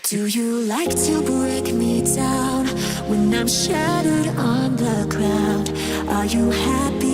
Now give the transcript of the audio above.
Do you like to break me down when I'm shattered on the ground? Are you happy